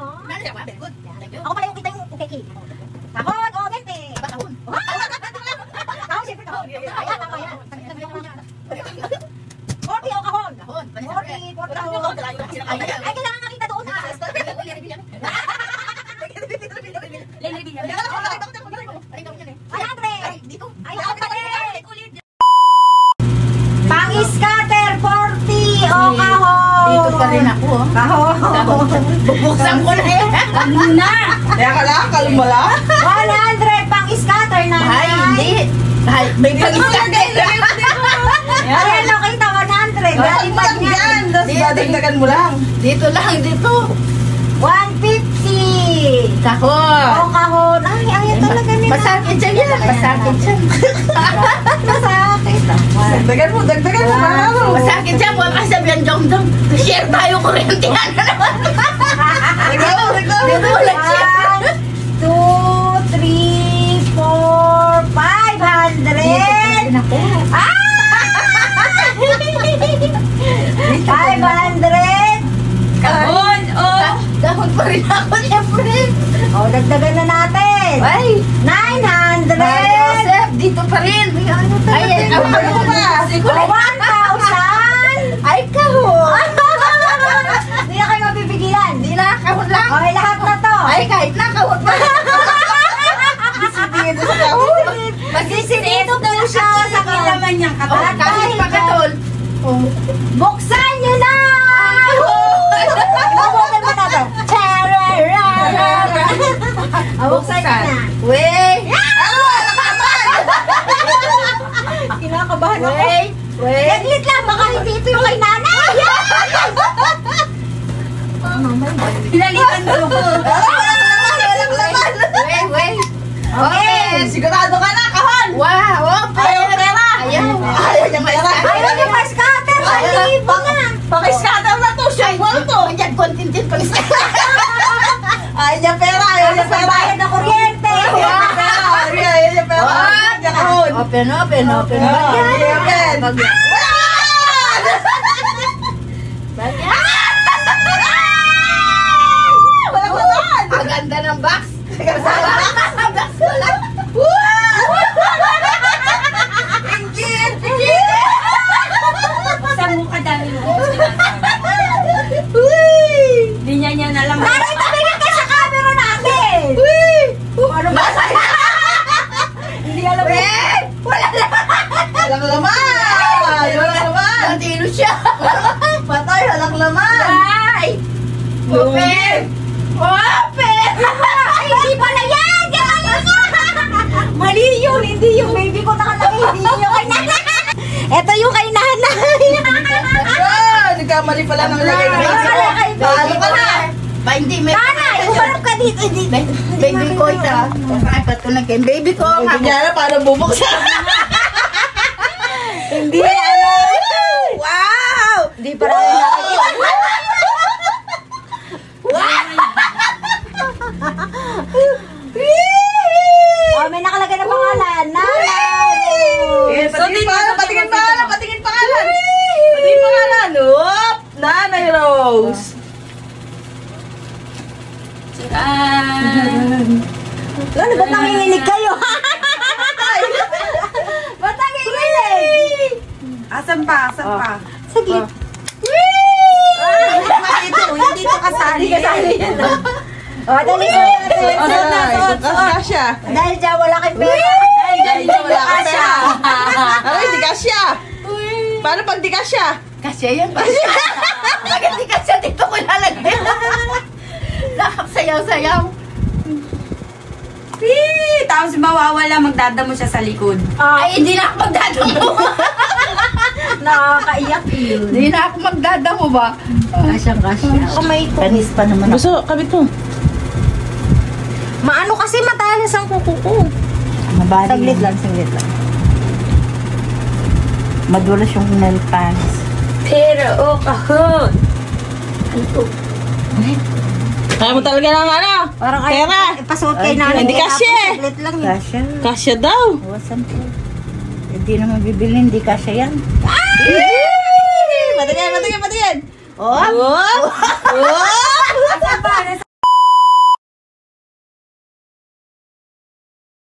nyo. Very good. Thank you. Ako pala yung kita yung cake. Kahon, o, 20. Kahon. Kahon, siyempre kahon. Ayan, tama yan. 40 o kahon. 40 kahon. Ay, kailangan makita doon ha. Pang-scatter 40 o kahon. Dito pa rin ako. Kahon. Bubuksan ko na eh. Kanina. Kaya ka lang, kalma lang. 100 pang-scatter na. Ay, hindi. Ay, may pag-scatter. Ayan, nakita 100. Galipad niya. Yan, tapos dadagdagan mo lang. Dito lang, dito. 150. Kahon. O kahon. Ay, ayaw talaga nila. Masakit siya yan. Masakit siya. Masakit. Dagdagan mo, dagdagan mo. Masakit siya. Huwag ka sabihan, Dong. Share tayo, kuryente. Dagdagan mo, dagdagan Dito mo. ulit siya. 1, 2, 3, 4, 500. Ah! 500. Kahon. Kahon pa rin ako, siyempre. O, dagdagan na natin. Ay. 900. Joseph, dito pa rin. Ay, Ano ba? O, 1,000. Ay, kahon. Hindi na kayo mapipigilan. Hindi na, kahon lang. O, lahat na to. Ay, kahit na, kahon pa. Sige, doon sa kahon. Magsisinito po siya sa kilaman niyang Oh, kahit pagkatol. Buksan niyo na! Ibubukan mo na to. Chararara. Buksan niyo na. Wait. Kinakabahan ako. Wait. Saglit lang, baka hindi ito yung kay nanay. Pinalitan ko. Wait. Okay. Sigurado ka na, kahon. Wow, Ayaw pera. Ayaw. Ayaw niya pera. Ayaw niyo pa scatter. Malibo na. Pakiscatter na to, siya to. Ayan, contented pa rin. Ayaw niya pera, ayaw niya pera. Bayad na kuryente. Ayaw niya pera. Niya kahon. Open. Open. Ang ganda ng box. Box ko lang. Sa mukha dami mo. Hindi niya na lang. Nanay, tabigyan kayo sa camera natin. Ano ba? Hindi alam mo. Walang laman. Matino siya. Patay, walang laman. Ay! Open! Open! Ay, hindi pala yan! Mali yun! Hindi yung baby ko nakalagay. Hindi yung kay nanay. Ito yung kay nanay. Ayun, nagkamali pala ng lagay ng Nakalagay, Talo ka na. Ba, hindi. May Nanay, umarap ka dito. baby ko ito. Ay, patulang kayo. Baby ko. Hindi niya alam paano bubuksan. Hindi alam. Wow! Hindi pa rin nakakita. Oh, may nakalagay na pangalan. Nanay. Patingin pangalan. Patingin pangalan. Oop! Nanay Rose. Ano ba't nanginginig kayo? Ba't nanginginig? Asan pa? Saglit. Hindi ito kasali. Hindi kasali yan. O, dali. Kasya. Dahil dyan wala kang pera. Dahil wala kasya. Ay, di kasya. Paano pag di kasya? Kasya yan. Bakit di kasya dito ko lalagay? Nakaksayaw-sayaw. Tapos mawawala, magdadamo siya sa likod. Ay, hindi na ako magdadamo. Nakakaiyak yun. Hindi na ako magdadamo ba? Kasyang-kasya. Kamay ko. Panis pa naman ako. Gusto, kabit mo. Maano kasi matalas ang kuko ko. Saglit lang. Madulas yung nail pants. Pero, kahon. Kaya mo talaga ng ano? Parang pera. Ipasuot kay nanay. Hindi kasya eh. Saglit lang yun. Kasya. Kasya daw. Iwasan ko. Hindi naman bibili, hindi kasya yan. Patingin. Oh! Oh!